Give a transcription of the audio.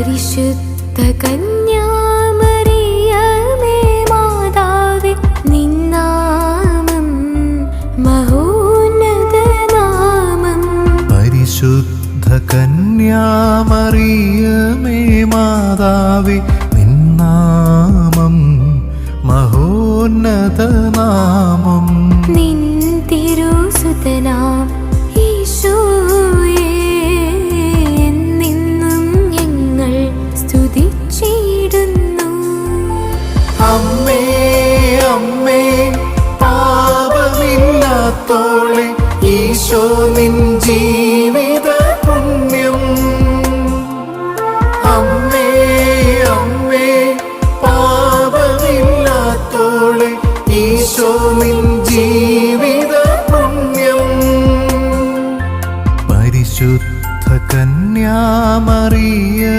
പരിശുദ്ധ കന്യാമറിയമേ മാതാവേ നിന്നാമം മഹോന്നത നാമം. പരിശുദ്ധ കന്യാമറിയമേ മാതാവേ നിന്നാമം മഹോന്നത നാമം. നിൻ തിരുസുതനാം ഈശോയേ എന്നെന്നും ഞങ്ങൾ സ്തുതിച്ചിടുന്നു. അമ്മേ അമ്മേ പാപമില്ലാത്തോളെ ഈശോ നിൻ